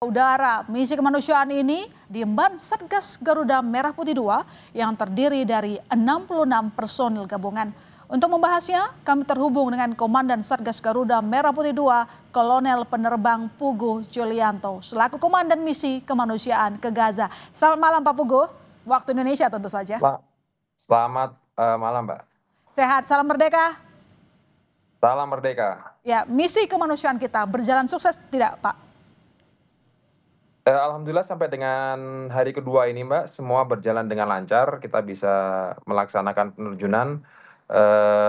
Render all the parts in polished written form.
Udara, misi kemanusiaan ini diemban Satgas Garuda Merah Putih II yang terdiri dari 66 personil gabungan. Untuk membahasnya, kami terhubung dengan Komandan Satgas Garuda Merah Putih II, Kolonel Penerbang Puguh Julianto, selaku Komandan Misi Kemanusiaan ke Gaza. Selamat malam Pak Puguh, waktu Indonesia tentu saja. Selamat malam Mbak. Sehat, salam merdeka. Salam merdeka. Ya, misi kemanusiaan kita berjalan sukses tidak Pak? Alhamdulillah sampai dengan hari kedua ini Mbak, semua berjalan dengan lancar. Kita bisa melaksanakan penerjunan.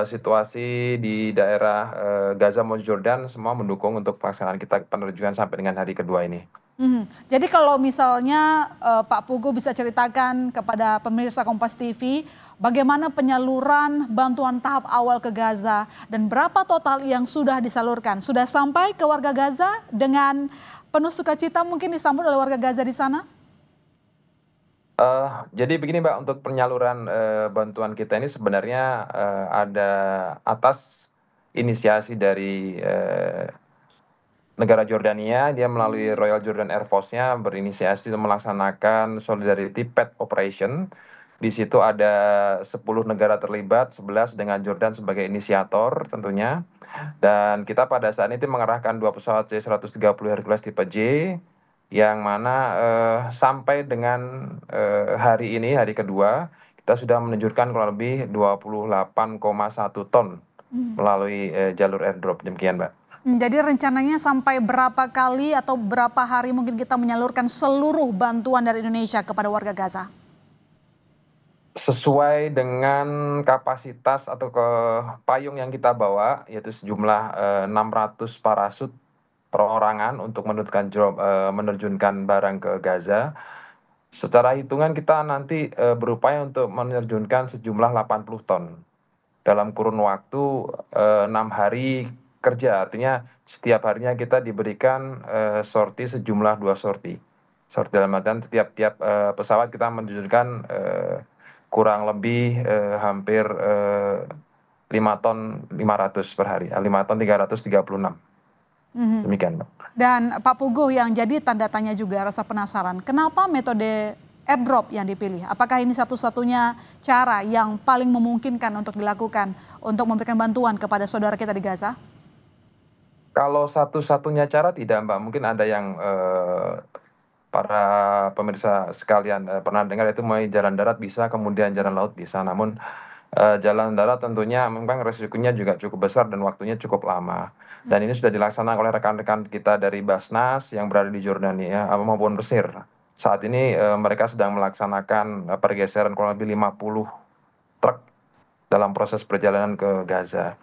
Situasi di daerah Gaza maupun Jordan semua mendukung untuk pelaksanaan kita penerjunan sampai dengan hari kedua ini. Jadi kalau misalnya Pak Puguh bisa ceritakan kepada pemirsa Kompas TV bagaimana penyaluran bantuan tahap awal ke Gaza dan berapa total yang sudah disalurkan? Sudah sampai ke warga Gaza dengan penuh sukacita mungkin disambut oleh warga Gaza di sana? Jadi begini Mbak, untuk penyaluran bantuan kita ini sebenarnya ada atas inisiasi dari negara Jordania. Dia melalui Royal Jordan Air Force-nya berinisiasi untuk melaksanakan Solidarity Path Operation. Di situ ada 10 negara terlibat, 11 dengan Jordan sebagai inisiator tentunya. Dan kita pada saat itu mengerahkan 2 pesawat C-130 Hercules tipe J, yang mana sampai dengan hari ini, hari kedua, kita sudah menunjukkan kurang lebih 28,1 ton melalui jalur airdrop. Demikian Mbak. Jadi rencananya sampai berapa kali atau berapa hari mungkin kita menyalurkan seluruh bantuan dari Indonesia kepada warga Gaza? Sesuai dengan kapasitas atau payung yang kita bawa, yaitu sejumlah 600 parasut perorangan untuk menerjunkan barang ke Gaza. Secara hitungan kita nanti berupaya untuk menerjunkan sejumlah 80 ton dalam kurun waktu 6 hari kerja. Artinya setiap harinya kita diberikan sorti sejumlah 2 sorti. Sorti dalam artian setiap pesawat kita menunjukkan kurang lebih hampir 5 ton 500 per hari, 5 ton 336. Demikian Mbak. Dan Pak Puguh, yang jadi tanda tanya juga rasa penasaran, kenapa metode airdrop yang dipilih? Apakah ini satu-satunya cara yang paling memungkinkan untuk dilakukan untuk memberikan bantuan kepada saudara kita di Gaza? Kalau satu-satunya cara tidak Mbak, mungkin ada yang para pemirsa sekalian pernah dengar, itu mulai jalan darat bisa, kemudian jalan laut bisa. Namun jalan darat tentunya memang resikonya juga cukup besar dan waktunya cukup lama. Dan ini sudah dilaksanakan oleh rekan-rekan kita dari Basnas yang berada di Jordania maupun Mesir. Saat ini mereka sedang melaksanakan pergeseran kurang lebih 50 truk dalam proses perjalanan ke Gaza.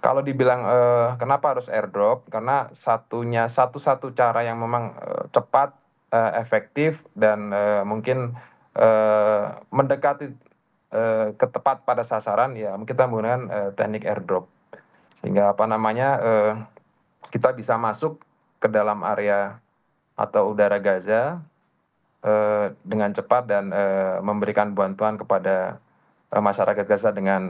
Kalau dibilang kenapa harus airdrop, karena satu-satu cara yang memang cepat, efektif, dan mungkin mendekati ketepat pada sasaran, ya kita menggunakan teknik airdrop. Sehingga kita bisa masuk ke dalam area atau udara Gaza dengan cepat dan memberikan bantuan kepada masyarakat Gaza dengan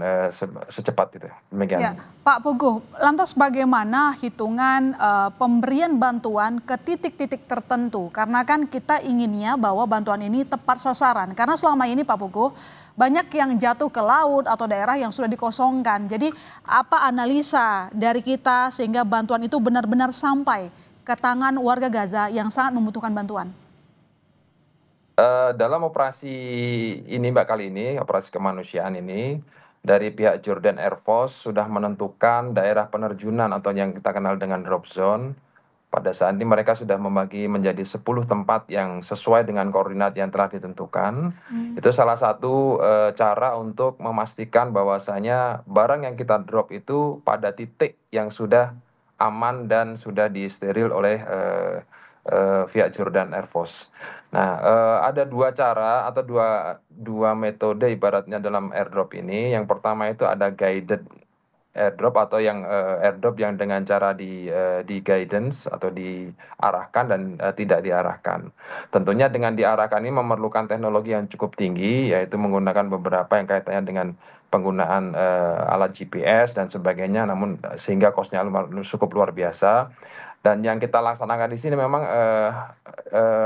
secepat itu. Demikian. Ya, Pak Puguh, lantas bagaimana hitungan pemberian bantuan ke titik-titik tertentu? Karena kan kita inginnya bahwa bantuan ini tepat sasaran. Karena selama ini Pak Puguh, banyak yang jatuh ke laut atau daerah yang sudah dikosongkan. Jadi apa analisa dari kita sehingga bantuan itu benar-benar sampai ke tangan warga Gaza yang sangat membutuhkan bantuan? Dalam operasi ini Mbak, kali ini, operasi kemanusiaan ini, dari pihak Jordan Air Force sudah menentukan daerah penerjunan atau yang kita kenal dengan drop zone. Pada saat ini mereka sudah membagi menjadi 10 tempat yang sesuai dengan koordinat yang telah ditentukan. Itu salah satu cara untuk memastikan bahwasanya barang yang kita drop itu pada titik yang sudah aman dan sudah disteril oleh pihak Jordan Air Force. Nah, ada 2 cara atau dua metode ibaratnya dalam airdrop ini. Yang pertama itu ada guided airdrop atau yang airdrop yang dengan cara di guidance atau diarahkan dan tidak diarahkan. Tentunya dengan diarahkan ini memerlukan teknologi yang cukup tinggi, yaitu menggunakan beberapa yang kaitannya dengan penggunaan alat GPS dan sebagainya, namun sehingga cost-nya cukup luar biasa. Dan yang kita laksanakan di sini memang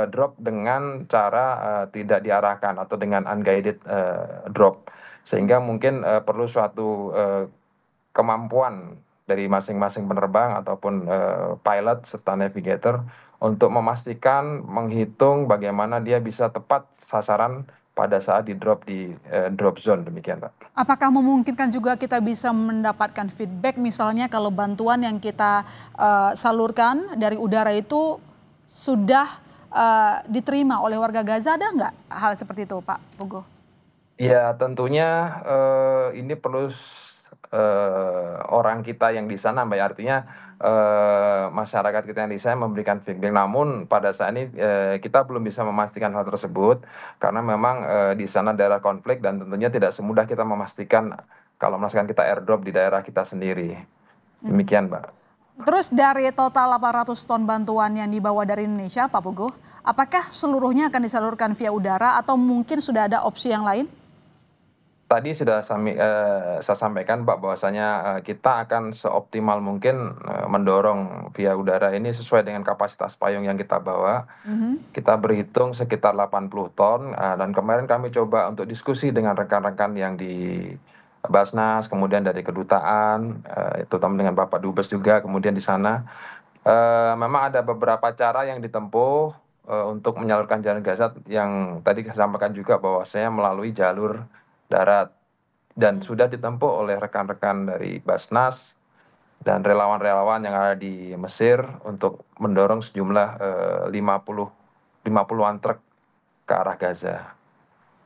drop dengan cara tidak diarahkan atau dengan unguided drop. Sehingga mungkin perlu suatu kemampuan dari masing-masing penerbang ataupun pilot serta navigator untuk memastikan menghitung bagaimana dia bisa tepat sasaran pada saat di drop zone, demikian Pak. Apakah memungkinkan juga kita bisa mendapatkan feedback misalnya kalau bantuan yang kita salurkan dari udara itu sudah diterima oleh warga Gaza, ada nggak hal seperti itu Pak Puguh? Ya tentunya ini perlu orang kita yang di sana Mbak, artinya masyarakat kita yang di sana memberikan feedback. Namun pada saat ini kita belum bisa memastikan hal tersebut karena memang di sana daerah konflik dan tentunya tidak semudah kita memastikan kalau misalkan kita airdrop di daerah kita sendiri. Demikian Mbak. Terus dari total 800 ton bantuan yang dibawa dari Indonesia Pak Puguh, apakah seluruhnya akan disalurkan via udara atau mungkin sudah ada opsi yang lain? Tadi sudah saya sampaikan Pak bahwasanya kita akan seoptimal mungkin mendorong via udara ini sesuai dengan kapasitas payung yang kita bawa. Kita berhitung sekitar 80 ton dan kemarin kami coba untuk diskusi dengan rekan-rekan yang di Basnas, kemudian dari kedutaan, terutama dengan Bapak Dubes juga kemudian di sana. Memang ada beberapa cara yang ditempuh untuk menyalurkan jalan Gaza yang tadi saya sampaikan juga bahwasanya melalui jalur darat dan sudah ditempuh oleh rekan-rekan dari Basnas dan relawan-relawan yang ada di Mesir untuk mendorong sejumlah 50-an truk ke arah Gaza.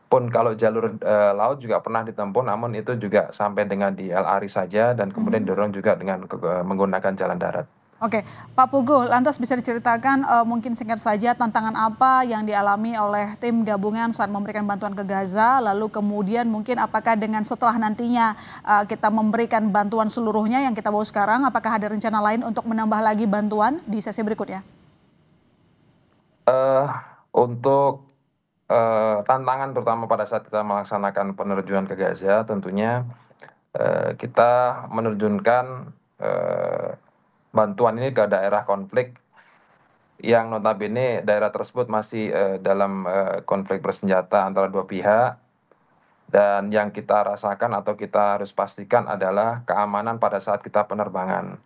Pun kalau jalur laut juga pernah ditempuh, namun itu juga sampai dengan di El Arish saja dan kemudian didorong juga dengan menggunakan jalan darat. Oke, Pak Puguh, lantas bisa diceritakan mungkin singkat saja tantangan apa yang dialami oleh tim gabungan saat memberikan bantuan ke Gaza, lalu kemudian mungkin apakah dengan setelah nantinya kita memberikan bantuan seluruhnya yang kita bawa sekarang, apakah ada rencana lain untuk menambah lagi bantuan di sesi berikutnya? Untuk tantangan terutama pada saat kita melaksanakan penerjunan ke Gaza, tentunya kita menerjunkan bantuan ini ke daerah konflik yang notabene daerah tersebut masih dalam konflik bersenjata antara dua pihak dan yang kita rasakan atau kita harus pastikan adalah keamanan pada saat kita penerbangan.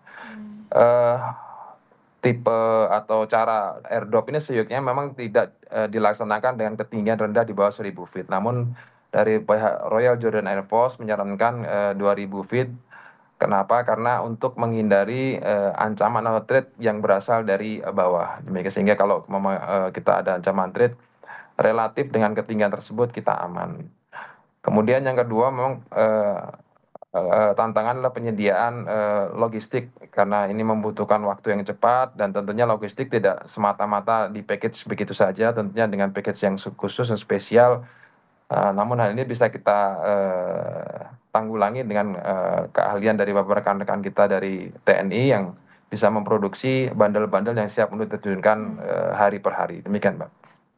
Tipe atau cara airdrop ini seyuknya memang tidak dilaksanakan dengan ketinggian rendah di bawah 1.000 feet. Namun dari pihak Royal Jordan Air Force menyarankan 2.000 feet. Kenapa? Karena untuk menghindari ancaman atau threat yang berasal dari bawah. Demikian sehingga kalau kita ada ancaman threat relatif dengan ketinggian tersebut kita aman. Kemudian yang kedua memang tantangan adalah penyediaan logistik karena ini membutuhkan waktu yang cepat dan tentunya logistik tidak semata-mata di package begitu saja, tentunya dengan package yang khusus dan spesial. Namun hal ini bisa kita tanggulangi dengan keahlian dari beberapa rekan-rekan kita dari TNI yang bisa memproduksi bandel-bandel yang siap untuk diterjunkan hari per hari. Demikian, Mbak.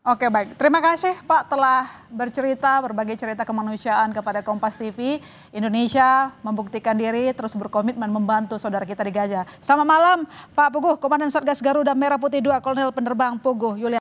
Oke, baik. Terima kasih Pak telah bercerita, berbagi cerita kemanusiaan kepada Kompas TV. Indonesia membuktikan diri terus berkomitmen membantu saudara kita di Gaza. Selamat malam Pak Puguh, Komandan Satgas Garuda Merah Putih II, Kolonel Penerbang Puguh Yulianto.